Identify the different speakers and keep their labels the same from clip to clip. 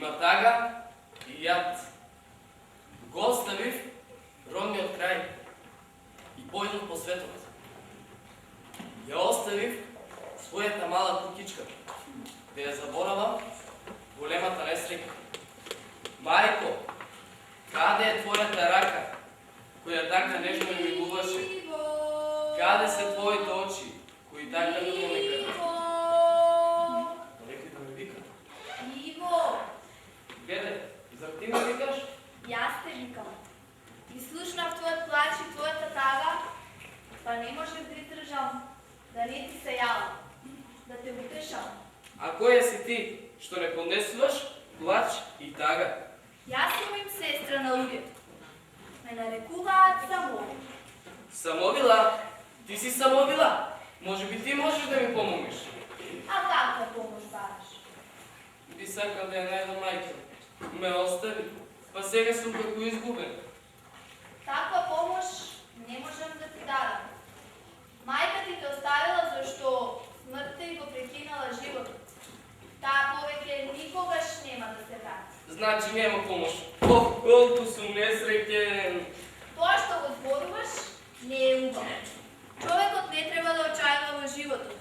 Speaker 1: Има тага и јад. Го оставив родниот крај и појдов по светот. Ја оставив својата мала кукичка, да ја заборавам големата несреќа. Мајко, каде е твојата рака, која така нежно ми милуваше? Каде се твоите очи, кои така мило ме гледат? Некој да ме вика.
Speaker 2: Иво!
Speaker 1: Гледај, зар ти ме викаш?
Speaker 2: Јас те викам. И слушнав твојот плач и твојата тага, па не можев да издржам, да не ти се јавам, да те утешам.
Speaker 1: А која си ти, што не поднесуваш плач и тага?
Speaker 2: Јас сум им сестра на луѓето. Ме нарекуваат Самовила.
Speaker 1: Самовила? Ти си Самовила? Може би ти можеш да ми помогнеш?
Speaker 2: А каква помош бараш?
Speaker 1: Би сакал да ја најдам мајка. Ме остави, па сега сум како изгубен.
Speaker 2: Таква помош не можам да ти дадам. Мајка ти те оставила зашто смртта и го прекинала животот. Таа повеќе никогаш нема да се врати.
Speaker 1: Значи нема помош. Ох, колку сум несреќен.
Speaker 2: Тоа што го зборуваш не е убаво. Човекот не треба да очајува во животот.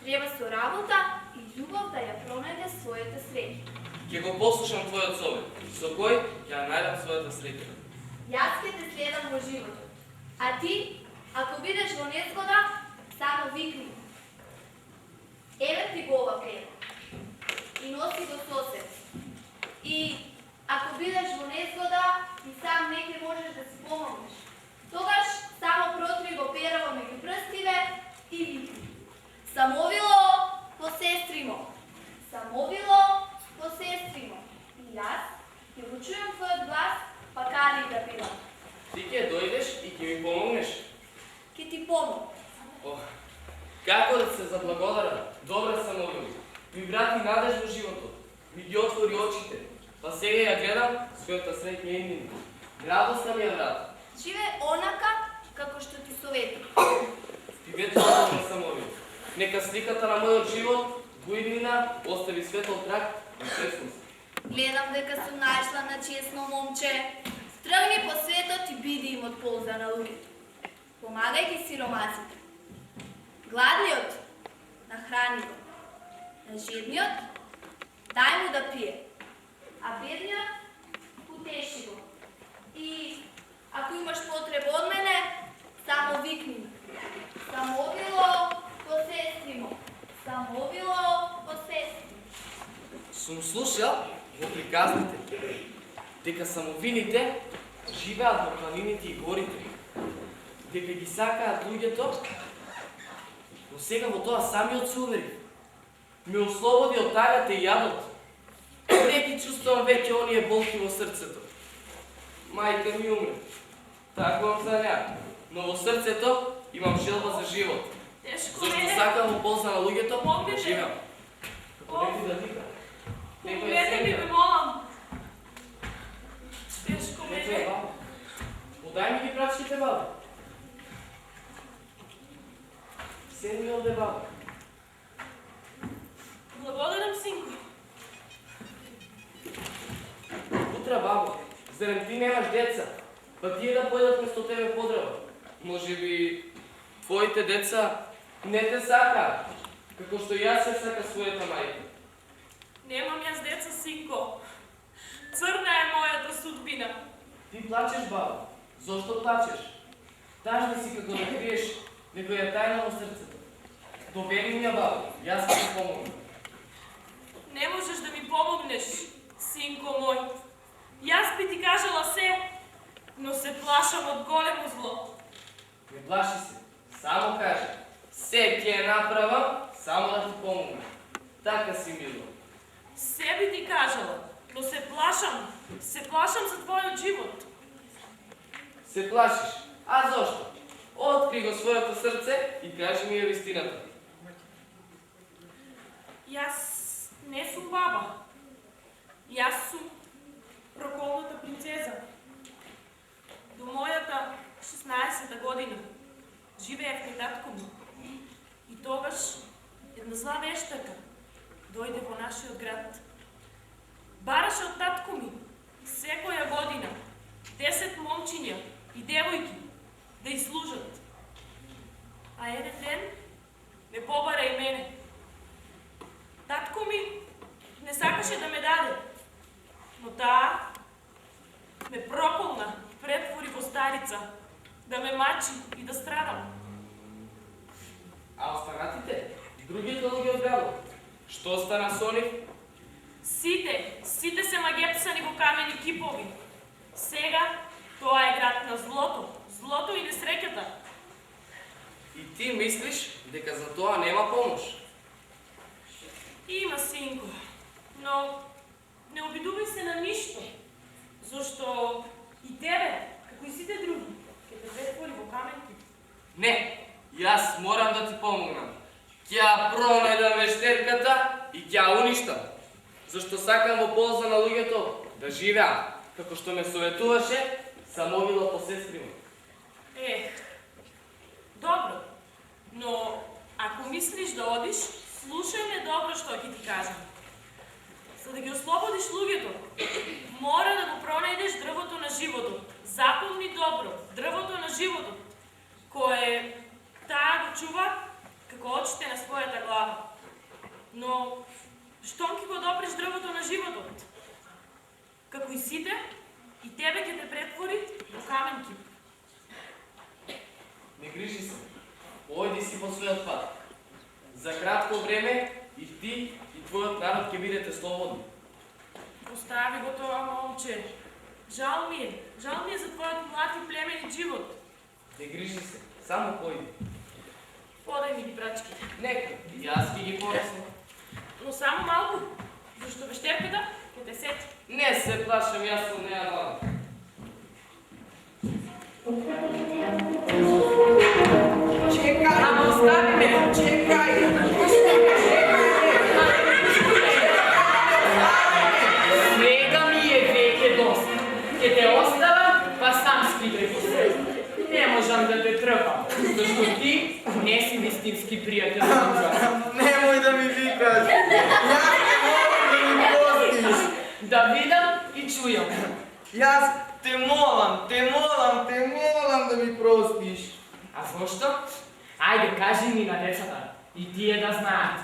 Speaker 2: Треба со работа и љубов да ја пронајде својата среќа.
Speaker 1: Ќе го послушам твојот совет, со кој ќе најдам својата среќа.
Speaker 2: Јас ќе те следам во животот. А ти, ако бидеш во незгода, само викни. Еве ти го ова кревет. И носи го со себе. И ако бидеш во незгода и сам не ќе можеш да си помогнеш, тогаш само протри го пераво меѓу прстиве и викни. Самовило, посестримо. Самовило, посестримо. И јас ќе го чујам твојот глас, па каде да бидам.
Speaker 1: Ти ќе дојдеш и ќе ми помогнеш.
Speaker 2: Ќе ти помогнам.
Speaker 1: Ох, како да се заблагодарам, добра Самовила. Ми врати надеж во животот, ми ги отвори очите, па сега ја гледам својата среќна иднина. Радоста ми ја врати.
Speaker 2: Живе онака како што ти советувам.
Speaker 1: Ти вето добра Самовила. Нека сликата на мојот живот, во иднина, остави светол трак и честност.
Speaker 2: Гледам дека сум најшла на честно момче. Тргни по светот и биди им од полза на луѓето. Помагај ги сиромасите. Гладниот, нахрани го. На жедниот, дај му да пие. А бедниот, утеши го. И ако имаш потреба од мене, само викни ми. Самовило, посестримо. Самовило, посестримо.
Speaker 1: Сум слушал во приказните дека самовините живеат во планините и горите, дека ги сакаат луѓето, но сега во тоа самиот се увери. Ме ослободи од тагата и јадот. Не ги чувствувам веќе оние болки во срцето. Мајка ми умре. Такувам за неа. Но во срцето имам желба за живот.
Speaker 3: Тешко
Speaker 1: Зашто
Speaker 3: е.
Speaker 1: сакам во полза на луѓето,
Speaker 3: Помогнете.
Speaker 1: живеам. Како некој да вика. Некој е
Speaker 3: Помогнете ми,
Speaker 1: семја.
Speaker 3: ме молам. Тешко ме
Speaker 1: Некој е
Speaker 3: е.
Speaker 1: баба. Подај ми ги прачките, баба. Седни овде, баба.
Speaker 3: Благодарам, синко.
Speaker 1: Утре, бабо, зарем ти немаш деца, па тие да појдат место тебе подреба. Може би твоите деца не те сакаат, како што јас се сака својата мајка.
Speaker 3: Немам јас деца, синко. Црна е мојата судбина.
Speaker 1: Ти плачеш, баба. Зошто плачеш? Тажна си како да криеш некоја тајна во срцето. Довери ми ја, баба, јас ќе ти помогнам.
Speaker 3: Не можеш да ми помогнеш, синко мој. Јас би ти кажала се, но се плашам од големо зло.
Speaker 1: Не плаши се, само кажи. Се ќе направам, само да ти помогнам. Така си, мило.
Speaker 3: Се би ти кажала, но се плашам за твојот живот.
Speaker 1: Се плашиш. А зошто? Откри го своето срце и кажи ми ја вистината.
Speaker 3: Јас не сум баба. Јас сум проколната принцеза. До мојата 16-та година живеев кај татко ми. И тогаш една зла вештака дојде во нашиот град. Бараше од да ме мачи и да страдам.
Speaker 1: А останатите? Другите луѓе од градот? Што стана со нив?
Speaker 3: Сите се магепсани во камени кипови. Сега тоа е град на злото и несреќата.
Speaker 1: И ти мислиш дека за тоа нема помош?
Speaker 3: Има, синко, но не обидувај се на ништо, зашто и тебе, како и сите други, ќе те претвори во камен кип.
Speaker 1: Не, јас морам да ти помогнам. Ќе ја пронајдам вештерката и ќе ја уништам. Зашто сакам во полза на луѓето да живеам, како што ме советуваше Самовила по сестрима.
Speaker 3: Добро, но ако мислиш да одиш, слушај ме добро што ќе ти кажам. За да ги ослободиш луѓето, мора да го пронајдеш дрвото на животот. Запомни добро, дрвото на животот, кое таа го чува како очите на својата глава. Но штом ќе го допреш дрвото на животот, како и сите, и тебе ќе те претвори во камен кип.
Speaker 1: Не грижи се, ојди си по својот пат. За кратко време и ти и твојот народ ќе бидете слободни.
Speaker 3: Остави го тоа, момче. Жал ми е за твојот млад и племенит живот.
Speaker 1: Не грижи се, само појди.
Speaker 3: Подај ми ги брачките.
Speaker 1: Нека, и јас ќе ги понесам.
Speaker 3: Но само малку, зашто вештерката ќе те сети.
Speaker 1: Не се плашам, јас сум неа мала.
Speaker 4: Чекај! Ама остави ме! Чекај!
Speaker 5: Сега ми е веќе доста. Ќе те оставам, па сам скидај по себе. Не можам да те трпам, зашто ти не си вистински пријател на друга.
Speaker 4: Немој да ми викаш! Јас не морам да ми простиш!
Speaker 5: Да видам и чујам.
Speaker 4: Јас те молам да ми простиш!
Speaker 5: А зошто? Ајде, кажи ми на децата, и тие да знаат.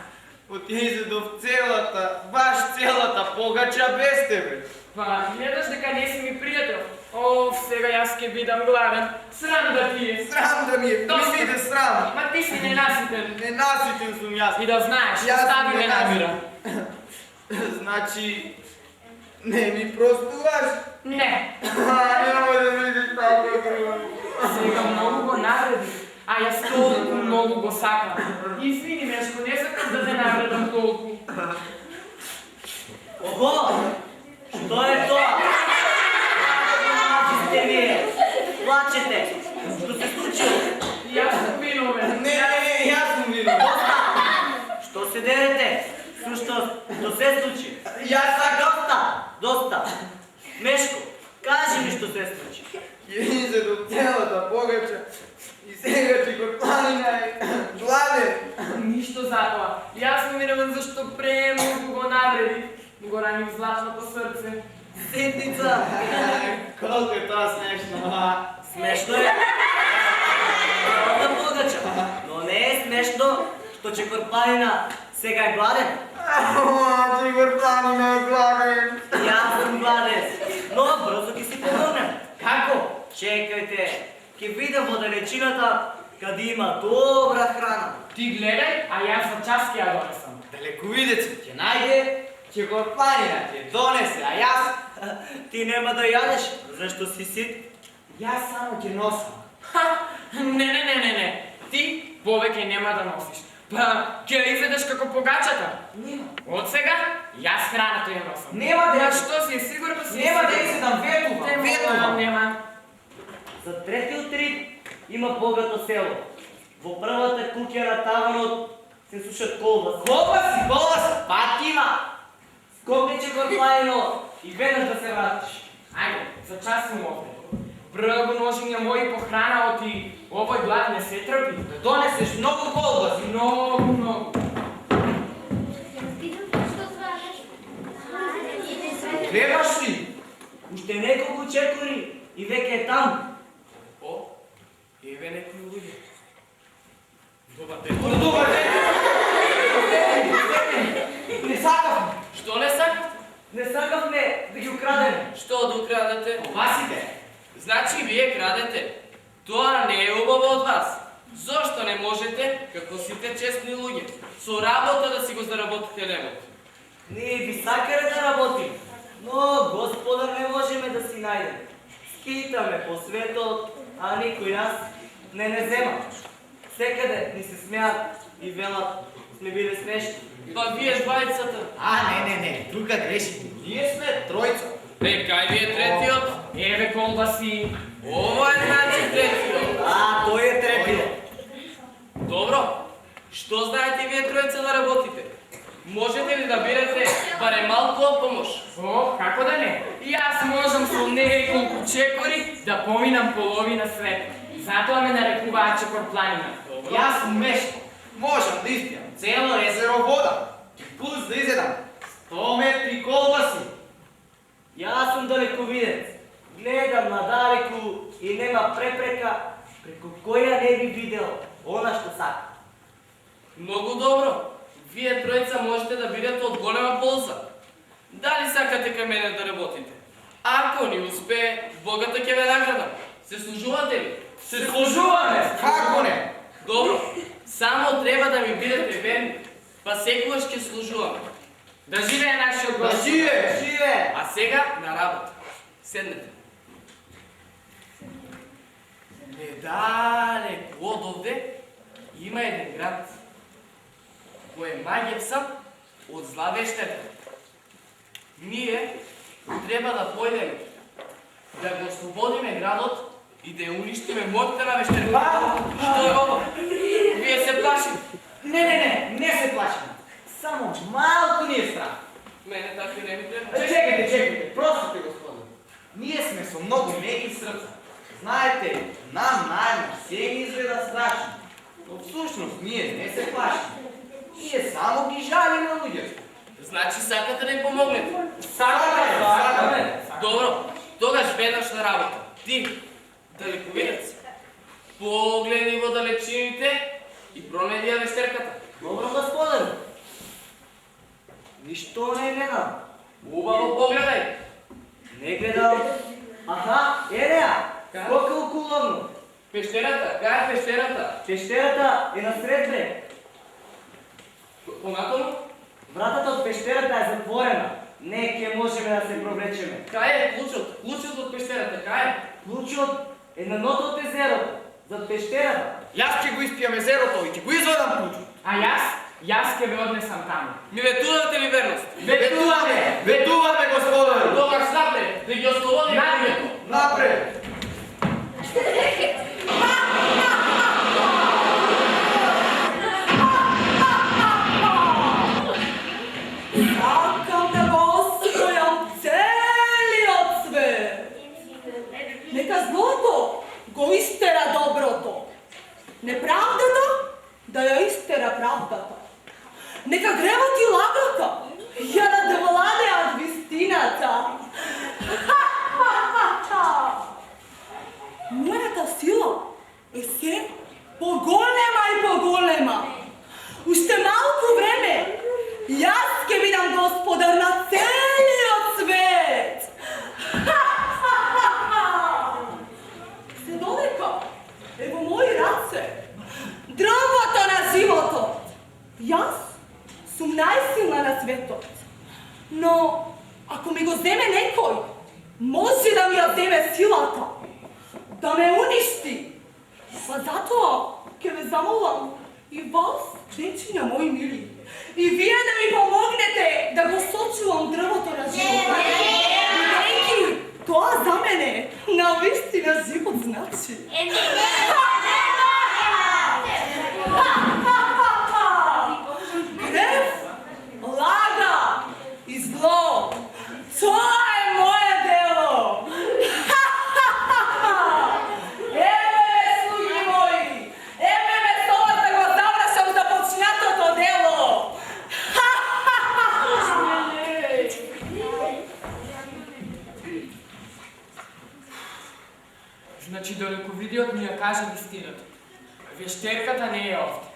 Speaker 4: Отидов баш целата погача без тебе.
Speaker 5: Па, гледаш дека не си ми пријател. О, сега јас ќе бидам гладен. Срам да ти е.
Speaker 4: Срам да ми е,
Speaker 5: Доста.
Speaker 4: ми биде срам.
Speaker 5: Ма ти си ненаситен.
Speaker 4: Ненаситен сум јас.
Speaker 5: И да знаеш,
Speaker 4: Јас
Speaker 5: остави ме
Speaker 4: ненаситен.
Speaker 5: намира.
Speaker 4: Значи, не ми простуваш?
Speaker 5: Не.
Speaker 4: Немој да видиш така друго.
Speaker 5: Сега многу го навреди, а јас толку многу го сакам. Извини, Мешко, не сакам да те навредам толку.
Speaker 6: Ого! Што е тоа? Сте вие? Плачете! Што се случило?
Speaker 5: Јас сум виновен.
Speaker 4: Не, јас сум виновен.
Speaker 6: Доста! Што се дерете? Што се случи?
Speaker 4: Јас сакам.
Speaker 6: Доста! Мешко, кажи ми што се случи.
Speaker 4: Ќе изе до целата погача и сега ќе го планина и гладен.
Speaker 5: Ништо за тоа. Јас сум виновен зашто премногу го навреди. Го ранив златното срце.
Speaker 6: Сетница!
Speaker 4: Колко е тоа смешно.
Speaker 6: Смешно е. Да погача. Но не е смешно што Чекорпанина сега е гладен.
Speaker 4: Ќе го планина е гладен.
Speaker 6: Јас сум гладен, но брзо ќе си помогнем.
Speaker 5: Како?
Speaker 6: Чекајте, ќе видам во далечината каде има добра храна.
Speaker 5: Ти гледај, а јас за час ќе ја донесам.
Speaker 4: Далековидецот ќе најде, ќе го планина, ќе донесе, а јас
Speaker 6: Ти нема да јадеш, зашто си сит.
Speaker 4: јас само ќе носам.
Speaker 5: Ха! Не. Ти повеќе нема да носиш. Па, ќе ја изведеш како погачата.
Speaker 4: Нема.
Speaker 5: Од сега, јас храната ја носам.
Speaker 4: Нема да
Speaker 5: Ја
Speaker 4: ја
Speaker 5: што си, сигурно си.
Speaker 4: Нема да изедам ветува.
Speaker 5: Нема.
Speaker 6: За третиот рид има богато село. Во првата куќа на таванот се сушат колбаси.
Speaker 4: Колбаси,
Speaker 6: Патима! Скокни Чекорпанино и веднаш да се вратиш.
Speaker 5: Ајде, за час сум овде. Прво ножиња мои по храна оти овој глад не се трпи.
Speaker 4: да донесеш многу колбаси.
Speaker 5: Многу.
Speaker 4: Гледаш ли?
Speaker 6: Уште неколку чекори и веќе е там.
Speaker 1: О, еве некои луѓе. Добар
Speaker 4: Добар ден. Не сакам.
Speaker 1: Што не сакате?
Speaker 6: Не сакавме да ги украдеме.
Speaker 1: Што да украдете?
Speaker 4: Овасите.
Speaker 1: Значи вие крадете. Тоа не е убаво од вас. Зошто не можете, како сите честни луѓе, со работа да си го заработите левот?
Speaker 6: Ние би сакале да работим, но Господар не можеме да си најдеме. Скитаме по светот, а никој нас не зема. Секаде ни се смеат и велат сме биле смешни.
Speaker 1: Па вие двајцата.
Speaker 4: Не, тука грешите. Ние сме тројца.
Speaker 1: Кај ви е третиот?
Speaker 5: Еве колбаси.
Speaker 1: Ова е значи третиот.
Speaker 6: Тој е третиот.
Speaker 1: Добро. Што знаете вие тројца да работите? Можете ли да бирате барем малку помош?
Speaker 5: О, како да не? Јас можам со неколку чекори да поминам половина свет. Затоа ме нарекуваат чекорпланина.
Speaker 4: Јас умешно можам да испијам цело езеро вода и плюс да изедам 100 метри колбаси.
Speaker 6: Јас сум далековидец. Гледам надалеку и нема препрека преку која не би видел она што сака.
Speaker 1: Многу добро. Вие тројца можете да бидете од голема полза. Дали сакате кај мене да работите? Ако ни успее, Богата ќе ве наградам. Се служувате ли?
Speaker 5: Се служуваме!
Speaker 4: Како не?
Speaker 1: Добро. Само треба да ми бидете верни, па секогаш ќе служуваме.
Speaker 5: Да живее нашиот
Speaker 4: Да
Speaker 5: Господ!
Speaker 4: живе!
Speaker 6: Живе!
Speaker 1: А сега на работа. Седнете. Недалеку од овде има еден град кој е маѓевсан од зла вештета. Ние треба да појдеме да го ослободиме градот и да ја уништиме моќта на вештерката. Што е ово? Вие се плашите?
Speaker 4: Не се плашим. Само малку ни е страх.
Speaker 1: Мене така не ми треба.
Speaker 4: Чекайте, простите, господи. Ние сме со многу меки срца. Знаете, нам најма се ни изгледа страшно. Но всушност ние не се плашим. Ние само ги жалиме луѓето.
Speaker 1: Значи сакате да им помогнете?
Speaker 4: Сакаме.
Speaker 1: Добро, тогаш веднаш на работа. Ти, далековидец, погледи во далечините и пронеди ја вештерката.
Speaker 6: Добро, господар. Ништо не гледам.
Speaker 1: Убаво погледај.
Speaker 6: Не гледам. Аха, ереа. Колку уловно.
Speaker 1: Пештерата, кај е пештерата?
Speaker 6: Пештерата е насред брег.
Speaker 1: Понатаму?
Speaker 6: Вратата од пештерата е затворена. Не ќе можеме да се провлечеме.
Speaker 1: Кај е клучот? Клучот од пештерата, кај е?
Speaker 6: Клучот е на дното од езерото. Зад пештерата.
Speaker 4: Јас ќе го испијам езерото и ќе го извадам ключот.
Speaker 5: А јас ќе ве однесам таму.
Speaker 1: Ми ветувате ли верност?
Speaker 4: Ветуваме, господар.
Speaker 1: Тогаш напред, да ги ослободиме луѓето.
Speaker 4: Напред.
Speaker 7: Сакам да го освојам целиот свет. Нека злото го истера доброто. Неправдата да ја истера правдата. Нека гревот и лагата ја надвладеат вистината. Мојата сила е се поголема и поголема. Уште малку време јас ќе бидам господар на целиот свет. Се додека е во мои раце дрвото на животот. Јас сум најсилна на светот. Но ако ми го земе некој, може да ми ја земе силата, да ме уништи. Па затоа ќе ве замолам и вас, дечиња мои мили, и вие да ми помогнете да го сочувам дрвото на животот. Бидејќи тоа за мене навистина живот значи. Гнев, лага и зло, тоа е моје дело. Еве, слуги мои, еве ме тоа да го завршам започнатото дело.
Speaker 5: Значи далековидиот ми ја кажа вистината. Вештерката не е овде.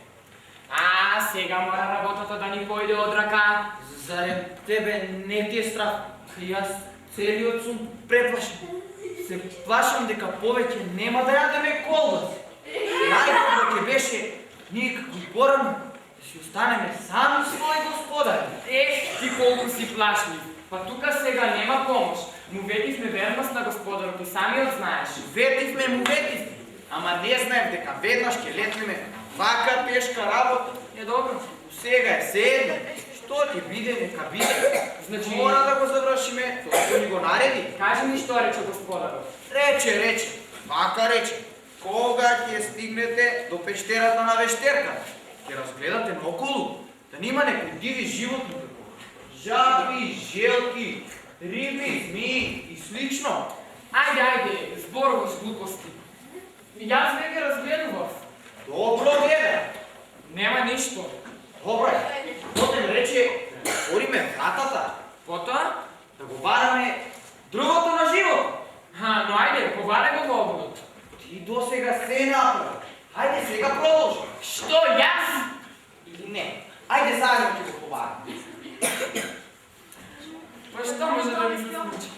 Speaker 5: А, сега мора работата да ни појде од рака.
Speaker 4: Зарем тебе не ти е страх?
Speaker 5: Јас
Speaker 4: Целиот сум преплашен. Се плашам дека повеќе нема да јадеме колбаси. Најдобро ќе беше ние како и порано да си останеме сами своји господари.
Speaker 5: Ти колку си плашлив. Па тука сега нема помош. Му ветивме верност на господарот и самиот знаеш.
Speaker 4: Ветивме, ама не знаев дека веднаш ќе летнеме вака тешка работа.
Speaker 5: Е добро.
Speaker 4: Сега е седно. Што ќе биде, нека биде.
Speaker 5: Значи
Speaker 4: Мора да го завршиме, тоа што ни го нареди.
Speaker 5: Кажи ми што рече господарот.
Speaker 4: Рече, вака рече. Кога ќе стигнете до пештерата на вештерка, ќе разгледате наоколу, да нема некои диви животни како жаби, желки, риби, змии и слично.
Speaker 5: Ајде, зборуваш глупости. Јас веќе разгледував.
Speaker 4: Добро гледа.
Speaker 5: Нема ништо.
Speaker 4: Добро е. Потем рече да отвориме вратата,
Speaker 5: Потоа?
Speaker 4: да го бараме дрвото на живот.
Speaker 5: Но ајде, поваре го во огнот.
Speaker 4: Ти досега се направи. Хајде сега продолжи.
Speaker 5: Што, јас?
Speaker 4: Или не? Ајде заедно ќе го побараме.
Speaker 5: Па што може да ми се случи?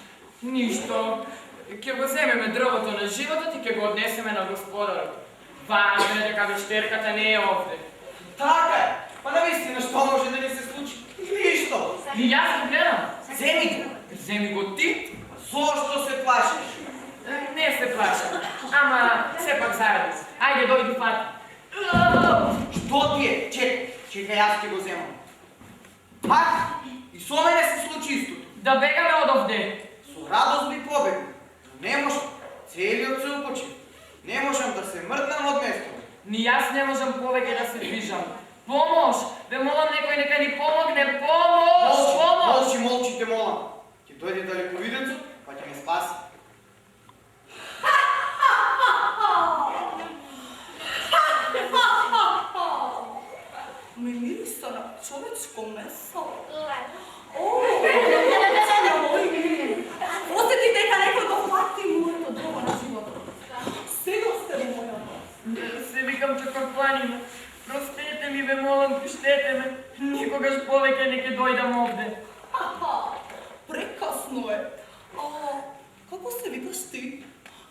Speaker 5: Ништо. Ќе го земеме дрвото на животот и ќе го однесеме на господарот. Важно е дека вештерката не е овде.
Speaker 4: Така е. Па навистина што може да ни се случи? Ништо.
Speaker 5: И јас го гледам.
Speaker 4: Земи го.
Speaker 5: Земи го ти.
Speaker 4: Зошто се плашиш?
Speaker 5: Не се плашам. Ама сепак заедно. Ајде, дојди фати.
Speaker 4: Што ти е? Чекај, јас ќе го земам. Пак, и со мене се случи истото.
Speaker 5: Да бегаме од овде.
Speaker 4: Со радост би побегнал. Не можам. Целиот се упочи. Не можам да се мртнам од место.
Speaker 5: Ни јас не можам повеќе да се движам. Помош! Ве молам некој нека ни помогне. Помош!
Speaker 4: Молчи, те молам. Ќе дојде далековидецот, па ќе ме спаси.
Speaker 7: Ме мириса на човечко месо. Осети дека некој го фати моето дрво на животот. Сега сте во моја.
Speaker 5: Се викам чакорпланина. Простете ми, ве молам, пуштете ме. Никогаш повеќе не ќе дојдам овде.
Speaker 7: Прекасно е. Како се викаш ти?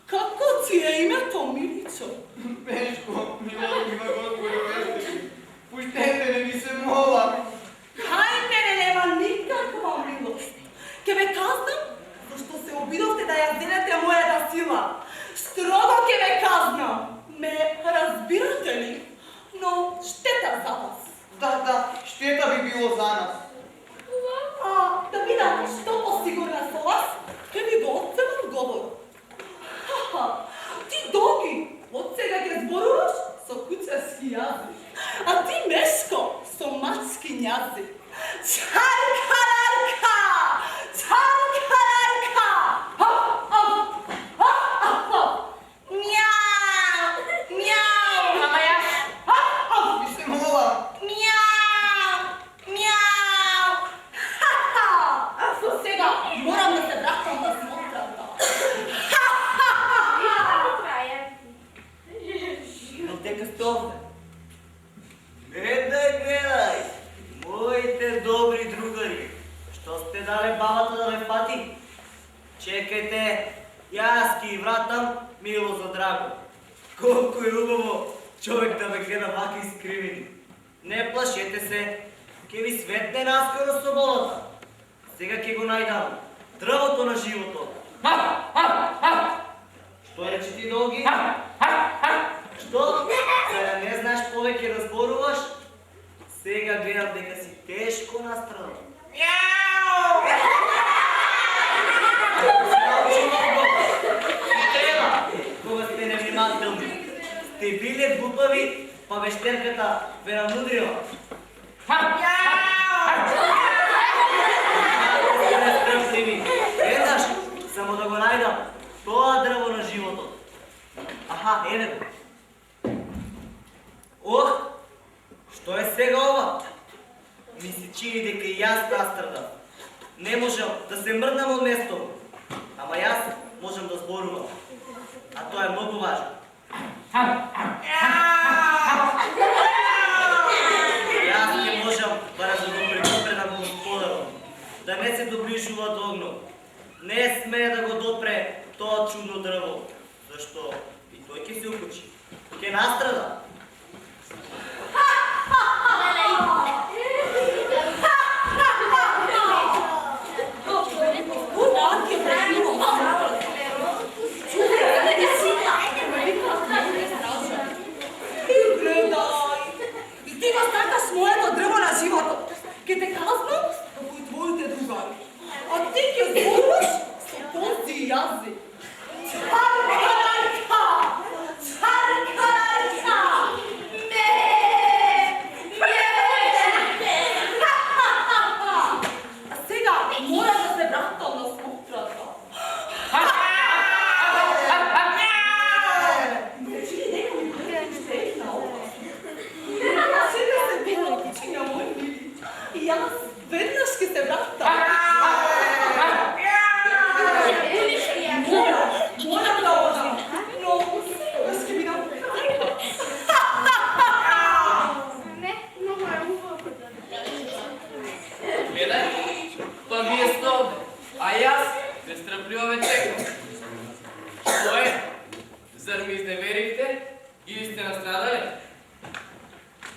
Speaker 7: Како ти е името, Миличо?
Speaker 4: Пешко, милови на Господи, пеште. Пуштете, не ми се молам.
Speaker 7: Хајде, не нема никаква милост. Ке ве казнам, зашто се обидовте да ја зделете мојата сила. Строго ке ве казнам. Ме разбирате ли? Но штета за вас.
Speaker 4: Да, штета би било за нас.
Speaker 7: Да бидам што посигурна со вас, ке ви го одземам говорот. Ти Доги, од сега ќе зборуваш со куцарски јазик, а ти Мешко со мачки јазик. Чаркарарка! Чаркарарка! Мяу! Мяу!
Speaker 5: Ама јас...
Speaker 4: Ви се молам.
Speaker 7: Мяу! Мяу! Со сега морам да се вратам на смотрата.
Speaker 6: Но дека сте овде. Гледај, моите добри другари, што сте дале бабата да ме фати? Чекајте, јас ки вратам мило за драго. Колку е убаво човек да ме гледа вака искривени. Не плашете се, ке ви светне наскоро соболата. Сега ке го најдам, дрвото на животот. Што рече ти, Долги? Што? Сега не знаеш повеќе да зборуваш? Сега гледам дека си тешко настрадал. Треба, кога сте невнимателни. Сте биле глупави, па вештерката ве намудрила. Сте нестрпливи. Гледаш, само да го најдам тоа дрво на животот. Еве го. Што е сега ова? Ми се чини дека и јас настрадам. Не можам да се мрднам од место. Ама јас можам да зборувам. А тоа е многу важно. Јас не можам барем да го предупредам господарот, да не се доближува до огнот. не смее да го допре тоа чудно дрво, зашто и тој ќе се укочи. Ќе настрада.
Speaker 7: Ти го стакаш моето дрво на животот. Ке те казнам како и твоите другари. А ти ќе зборуваш со този јазик. Чаркарарка! Чаркарарка! А сега мора да се вратам на смотрата. И јас веднаш ќе се вратам. Морам да одам, но секогаш ќе бидам преката.
Speaker 2: Не, многу е убаво.
Speaker 1: Гледај, па вие сте овде, а јас нестрпливо ве чекам. Што е? Зар ми изневерихте или сте настрадале?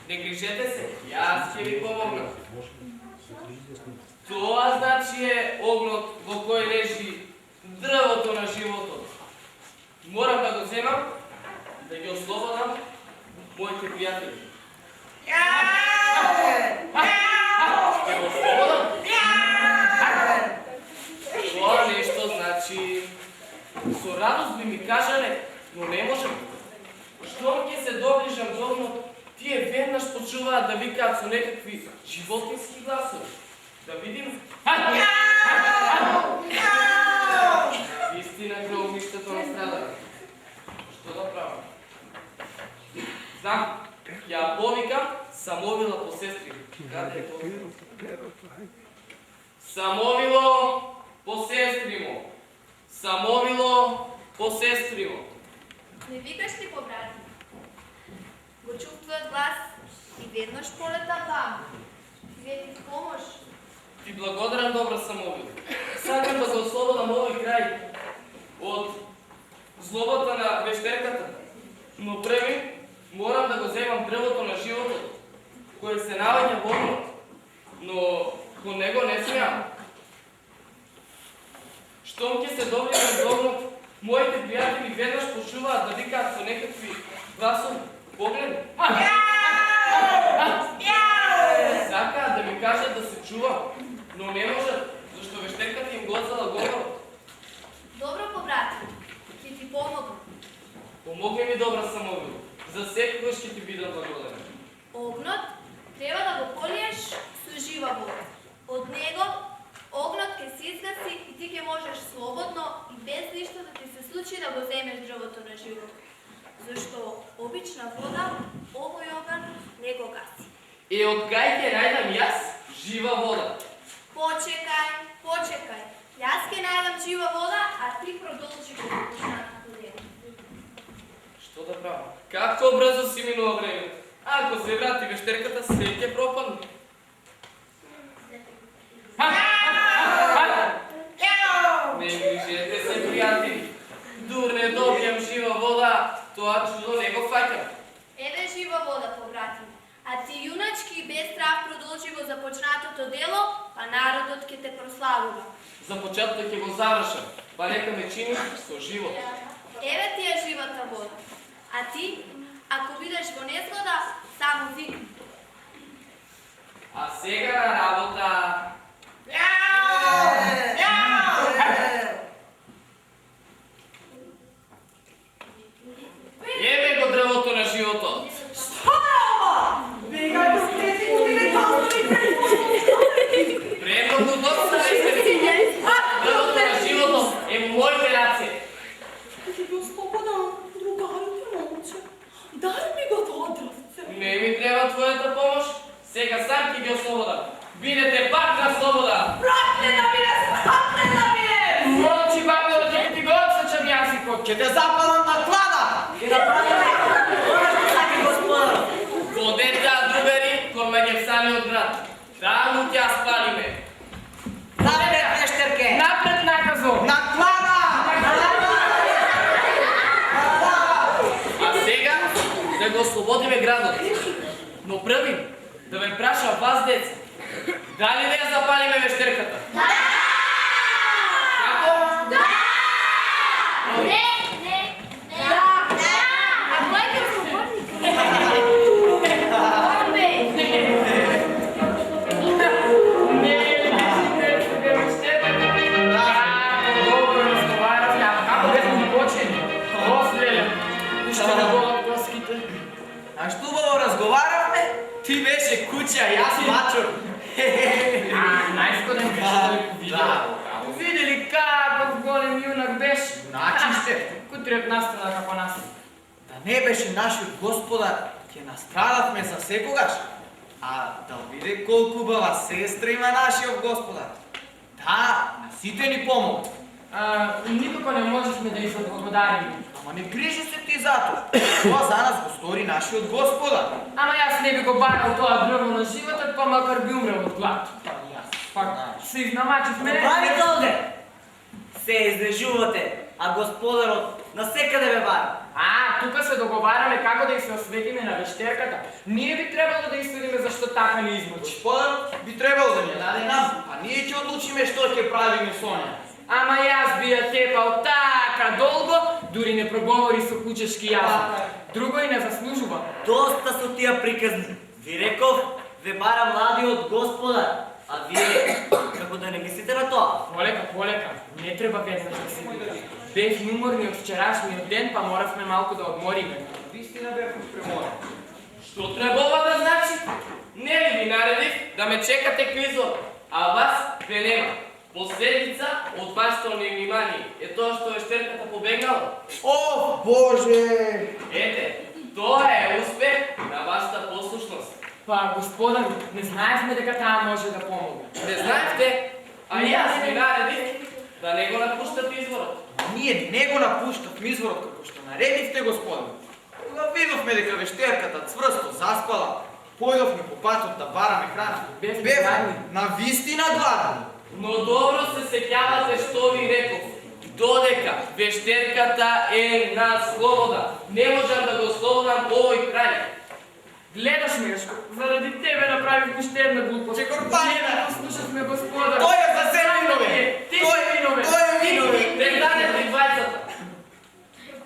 Speaker 1: Не грижете се, јас ќе ви помогнам. Тоа значи е огнот во кој лежи дрвото на животот. Морам да го земам и да ги ослободам моите пријатели. Ќе го ослободам? Тоа нешто значи... Со радост би ми кажале, но не можам. Штом ќе се доближам до огнот, тие веднаш почуваат да викаат со некакви животински гласови. Да видим. Вистина кај огништето настрадале. Што да правам? Знам, ќе ја повикам Самовила по сестри. Каде е тоа? Самовило по сестри му. Самовило по сестри му.
Speaker 2: Не викаш ли, побрати? Го чув твојот глас и веднаш полета вам. Вие ти помош.
Speaker 1: Ти благодарам, добра Самовило. Сакам да го ослободам овој крај од злобата на вештерката. Но први морам да го земам дрвото на животот, кој се наоѓа во огнот, но кон него не смеам. Штом ќе се доближам до огнот, моите пријатели веднаш почуваат да викаат со некакви гласови. Погледи. Сакаат да ми кажат да се чувам, но не можат, зашто вештерката им гласала говорот.
Speaker 2: Добро, побрати. Ќе ти помогам.
Speaker 1: Помогни ми, добра Самовило. За секогаш ќе ти бидам благодарен.
Speaker 2: Огнот треба да го полиеш со жива вода. Од него огнот ќе се изгаси и ти ќе можеш слободно и без ништо да ти се случи да го земеш дрвото на живот. Зашто обична вода овој оган не го гаси.
Speaker 1: Е, од кај ќе најдам јас жива вода?
Speaker 2: Почекај, почекај. Јас ќе најдам жива вода, а ти продолжи го започнатото дело.
Speaker 1: Што да правам? Како брзо си минува времето? Ако се врати вештерката, се ќе пропадне. Не грижете се, пријатели. Дур не добијам жива вода, тоа чудо не го фаќам.
Speaker 2: Еве жива вода, побрати. А ти јуначки и без страх продолжи го започнатото дело, па народот ќе те прославува.
Speaker 1: Започатото ќе го завршам, па нека ме чини со живот.
Speaker 2: Еве ти е живата вода. А ти, ако бидеш во незгода, само викни.
Speaker 1: А сега на работа. Еве го дрвото на животот. Предното доста вестерци. Дрвото на животот е во моите раце.
Speaker 7: Ќе ги ослободам другарите, момче. Дај ми го тоа дрвце.
Speaker 1: Не ми треба твојата помош. Сега сам ќе ги ослободам. Бидете пак на слобода.
Speaker 7: Проклета биде, проклета биде!
Speaker 5: Молчи, бабе, ќе ти го отсечам јазикот.
Speaker 4: Ќе те запалам на клада!
Speaker 6: Ќе направиме она што сака господар.
Speaker 1: Водете, другари, кон Меѓевсаниот град. Таму ќе ја спалиме.
Speaker 6: Напред, вештерке!
Speaker 5: Напред наказо!
Speaker 4: глава!
Speaker 1: А сега да го ослободиме градот. Но први да ве прашам вас, деца, дали да ја запалиме вештерката?
Speaker 2: Да!
Speaker 1: Како?
Speaker 2: Не! Да! А кој ќе слободни? Бомбе!
Speaker 5: Не, не, вештерката. Добро разговаравте, ама како бевме почели? Ослеле, уште не болат коските.
Speaker 4: А што убаво разговаравме? Ти беше куча, јас мачор.
Speaker 5: Најскоден беше далеко видео. Видели каков голем јунак беше?
Speaker 4: Значи ще,
Speaker 5: Кутрет настрада како нас.
Speaker 4: да не беше нашиот господар, ќе настрадавме за секогаш. А да види колку убава сестра има нашиот господар. Да, на сите ни помогна.
Speaker 5: Никако не можешме да ја заблагодариме.
Speaker 4: Ама не грижи се ти за тоа. Тоа за нас го стори нашиот господар.
Speaker 5: Ама јас не би го барал тоа дрво на животот, па макар би умрел од глад. Пак се изнамачив мене.
Speaker 6: Правите овде! Се изнежувате, а господарот на секаде ве бара.
Speaker 5: Тука се договараме како да ја се осветиме на вештерката. Ние би требало да исудиме зашто така не измочи.
Speaker 4: Господарот би требало да ни ја даде нам, а ние ќе одлучиме што ќе правиме со неа.
Speaker 5: Ама јас би ја тепал така долго, дури не проговори со кучешки јазик. Друго и не заслужува.
Speaker 6: Доста со тие приказни. Ви реков, ве бара младиот господар. А вие, како да не мислите на тоа?
Speaker 5: Полека, не треба веднаш да се види. Бев уморни од вчерашниот ден, па моравме малку да одмориме.
Speaker 4: Вистина бевме преморени.
Speaker 1: Што требува да значи? Не ли ви наредив да ме чекате квизот, а вас ве нема. Последица од вашето невнимание е тоа што вештерката побегнала.
Speaker 4: О, Боже!
Speaker 1: Ете, тоа е успех на вашата послушност.
Speaker 5: Па, господар, не знаевме дека таа може да помогне.
Speaker 1: Не знаевте, а јас ви наредив да не го напуштате изворот.
Speaker 4: Ние не го напуштавме изворот како што наредивте, господар. Кога видовме дека вештерката цврсто заспала, појдовме по патот да бараме храна.
Speaker 5: Бевме гладни.
Speaker 4: на вистина гладни.
Speaker 1: Но добро се сеќавате што ви реков. Додека вештерката е на слобода, не можам да го слободам овој крај.
Speaker 5: Гледаш, Мешко, заради тебе направив уште една глупост.
Speaker 4: Чекорпана!
Speaker 5: Не да послушавме господар.
Speaker 4: Тој е за се виновен!
Speaker 5: Ти си виновен!
Speaker 4: Тој е виновен!
Speaker 1: Престанете двајцата.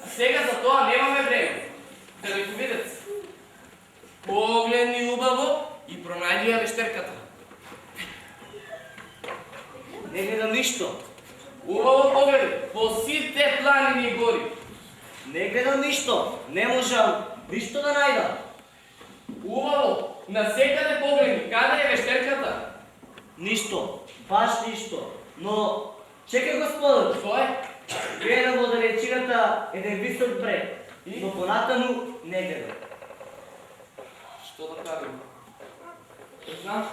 Speaker 1: А сега за тоа немаме време. Да ви го видете. Погледни убаво и пронајди ја вештерката.
Speaker 6: Не гледам ништо.
Speaker 1: Убаво погледи, по сите планини и гори.
Speaker 6: Не гледам ништо. Не можам ништо да најдам.
Speaker 1: Убаво, насекаде погледни, каде е вештерката?
Speaker 6: Ништо. Баш ништо. Но, чекај господар.
Speaker 1: Што е?
Speaker 6: Гледам во далечината еден висок брег. Но понатаму не гледам.
Speaker 1: Што да правим? Не знам.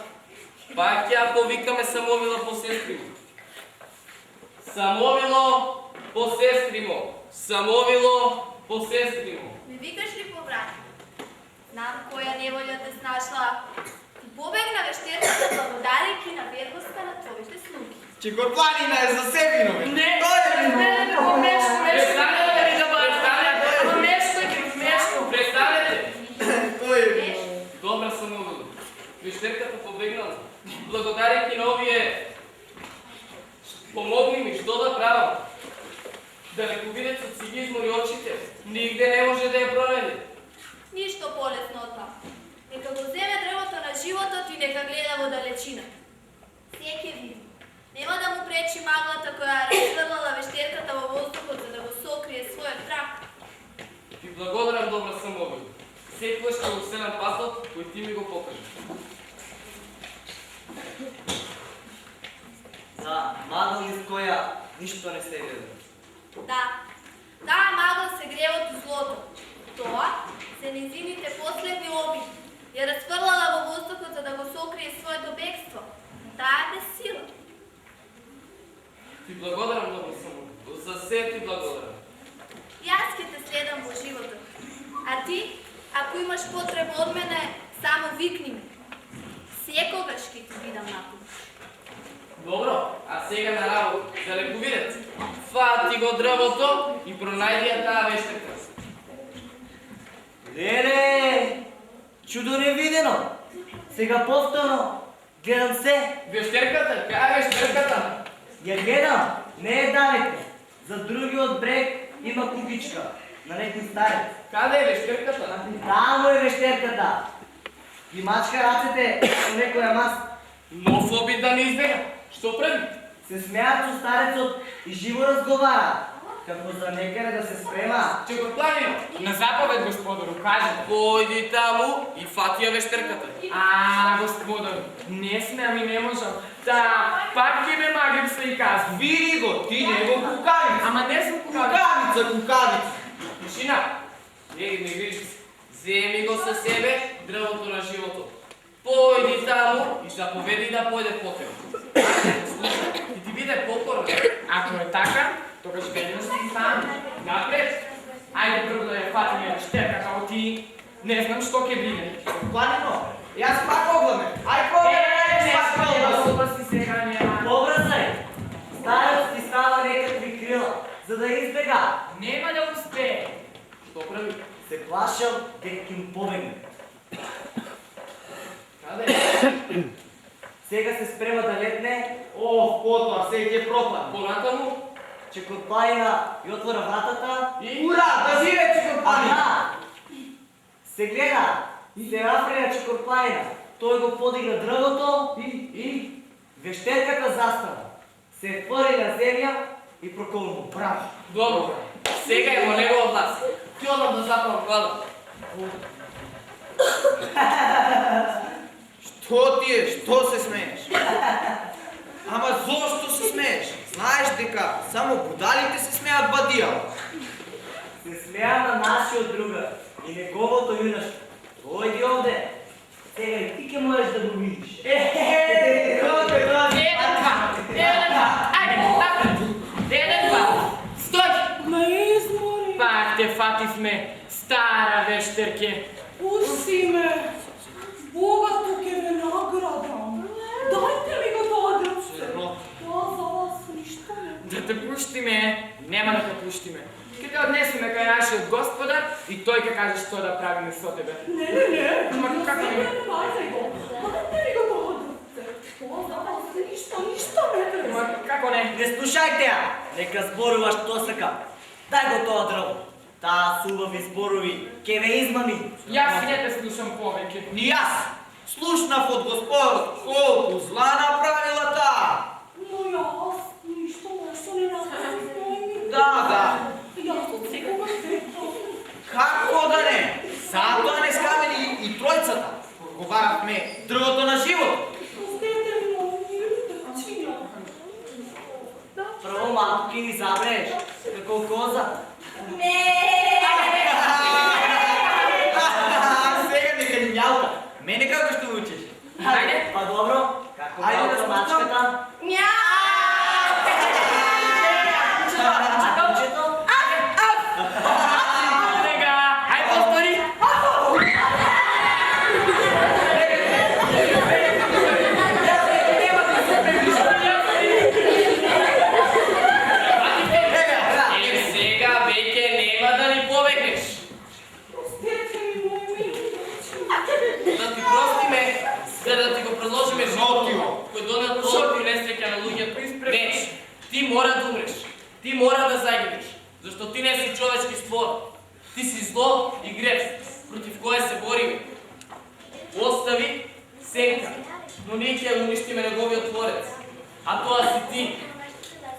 Speaker 1: Пак ја повикаме Самовила по сестри му. Самовило по сестри му. Самовило по сестри му.
Speaker 2: Ме викаш ли по брат? Знам која неволја те снашла. И побегна вештерката благодарејќи на верноста на твоите слуги.
Speaker 4: Чекорпланина е за се виновен.
Speaker 5: Не,
Speaker 4: Тој е виновен.
Speaker 1: Престанете да престанете. Ама Мешко, престанете.
Speaker 4: Тој е виновен.
Speaker 1: Добра Самовило. Вештерката побегнала. Благодарејќи на овие помогни ми, што да правам? Да не го видите со си ги измори очите. Нигде не може да ја пронајде.
Speaker 2: Ништо полесно од тоа. Нека го земе дрвото на животот и нека гледа во далечина. Се ќе види. Нема да му пречи маглата која разфрлала вештерката во воздухот за да го сокрие својот трак.
Speaker 1: Ти благодарам, добра Самовило. Секогаш ќе го следам патот кој ти ми го покажи.
Speaker 6: За магла низ која ништо не се гледа.
Speaker 2: Да, таа магла се гревот и злото. Тоа се незините последни обиди. Ја разфрлала во воздухот за да го сокрие своето бегство. Таа е без сила.
Speaker 1: Ти благодарам, добра Самовило. За се ти благодарам.
Speaker 2: Јас ќе те следам во животот. А ти, ако имаш потреба од мене, само викни ме. Секогаш ќе ти бидам на помош.
Speaker 1: Добро, а сега на работа, да не го видите. го дрвото и пронајди ја таа вештерка.
Speaker 6: Леле, чудо невидено. Сега повторно гледам се.
Speaker 1: Вештерката, кај е вештерката?
Speaker 6: Ја гледам, не е далеко. За другиот брег има кугичка на некој старец.
Speaker 1: Каде е вештерката?
Speaker 6: Таму е вештерката. И мачка рацете со некоја маска.
Speaker 1: Нов обид да не избега. Што прави?
Speaker 6: Се смеат со старецот и живо разговара. Како за некаде да се спрема.
Speaker 1: Че го планино.
Speaker 5: На заповед, господару, кажете.
Speaker 1: Појди таму и фати ја вештерката.
Speaker 5: Господар, не смеам и не можам. Пак ќе ме магим се и казвам.
Speaker 4: Види го, ти не го кукавица.
Speaker 5: Ама не сум
Speaker 4: Кукавица, кукавица.
Speaker 1: Тишина. Не грижи се. Земи го со себе дрвото на живото. Појди таму и заповеди да појде потео. Слушај, ти биде покорен.
Speaker 5: Ако е така, тогаш веднаш си сам. Напред. Ајде прво да ја фатиме вештерката, а ти не знам што ќе биде.
Speaker 4: Планино, јас пак огламе. Ај побере, пак огламе.
Speaker 5: си сега нема.
Speaker 6: Побрзај! Старецот ти става некакви крила, за да избега.
Speaker 5: Нема да успее.
Speaker 1: Што прави?
Speaker 6: Се плашел дека ќе му побегне.
Speaker 1: Каде?
Speaker 6: Сега се спрема да летне,
Speaker 4: Потоа се ќе пропадне.
Speaker 1: Понатаму?
Speaker 6: Чекорпланина и отвора вратата.
Speaker 1: И...
Speaker 4: Ура, да живее Чекорпланина!
Speaker 6: Ага! Се гледа, се рафреја Чекорпланина. Тој го подигна дрвото и вештерката застана. Се твори на земја и проколну.
Speaker 4: Браво!
Speaker 1: Добро. Сега е во негова власт. Ти одам да запалам клада.
Speaker 4: Што ти е? Што се смееш? Ама зошто се смееш? Знаеш дека само будалите се смеат бадијало.
Speaker 6: Се смеа на нашиот друга и неговото юнашко. Дојди овде. Сега и ти ќе можеш да го видиш.
Speaker 4: Кој
Speaker 5: Еден, два. Стој!
Speaker 7: Ма измори.
Speaker 5: Пак те фативме, стара вештерке.
Speaker 7: Пусти ме. Богато ќе ве наградам. Дајте ми го тоа дрвце. Тоа за вас ништо не.
Speaker 5: Да те пуштиме, нема да те пуштиме. Ќе те однесеме кај нашиот господар и тој ќе каже што да правиме со тебе.
Speaker 7: Не.
Speaker 5: Ма како не?
Speaker 7: Дајте го. Дајте ми го тоа дрвце. Тоа за вас ништо не треба.
Speaker 5: Ма како не?
Speaker 6: Не слушајте ја, нека зборува што сака. Дај го тоа дрво. Таа с убави зборови ќе ве измами.
Speaker 5: Јас не те слушам повеќе.
Speaker 4: Ни јас слушнав од Господ колку зла направила таа.
Speaker 7: Но јас ништо не направив.
Speaker 4: Да.
Speaker 7: Јас од секогаш сретам.
Speaker 4: Како да не? Затоа не скамени и тројцата. Проговаравме дрвото на живот.
Speaker 7: Пустете ми овие дрвчиња.
Speaker 6: Прво малку ќе ни забреш, како коза.
Speaker 4: Сега нека ни мјаука. Мене како што учиш?
Speaker 5: Ајде.
Speaker 6: Па добро, како
Speaker 4: Ајде да
Speaker 6: малка
Speaker 4: слушам.
Speaker 6: мачката. А кучето?
Speaker 5: Сега, ај повтори.
Speaker 1: Сега веќе нема да ни побегнеш.
Speaker 7: Пустете ми мои дрвчиња.
Speaker 1: Да ти простиме, за да ти го предложиме животот, кој донел толку несреќа на луѓето. Не, ти мора да умреш. Ти мора да загинеш, зашто ти не си човечки створ. Ти си зло и грев, против кое се бориме. Остави сенка, но ние ќе уништиме неговиот творец. А тоа си ти.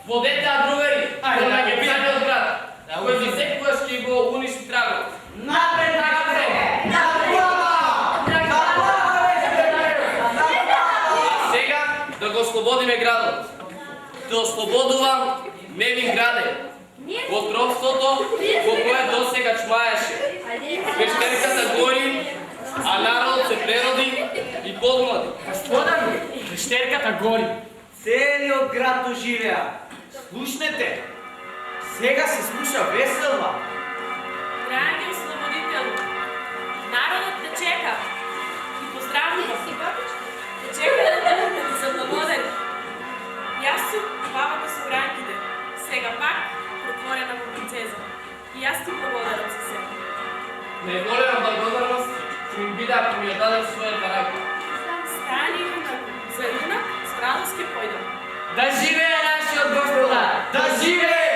Speaker 1: Водете другари,
Speaker 5: Ајде,
Speaker 1: да
Speaker 5: ајде,
Speaker 1: ќе биде од град, кој за секогаш ќе го уништи трагот.
Speaker 6: Напред,
Speaker 1: Сега да го ослободиме градот. Да ослободувам невин граде од робството во кое досега чмаеше. Вештерката гори, а народот се прероди и подмлади.
Speaker 5: Господар, вештерката гори.
Speaker 6: целиот град оживеа.
Speaker 4: Слушнете. Сега се слуша веселба.
Speaker 3: Драги ослободителу, народот те чека и поздравува. Те чека да ти заблагодари. Јас сум бабата со гранките. Сега пак, пред pretvorena во принцеза. И јас ти благодарам за се.
Speaker 1: Неголема благодарност ќе ми биде ако ми ја даде својата рака.
Speaker 3: Стани юнак, за юнак с радост ќе појдам.
Speaker 5: Да живее нашиот господар!
Speaker 4: Да живее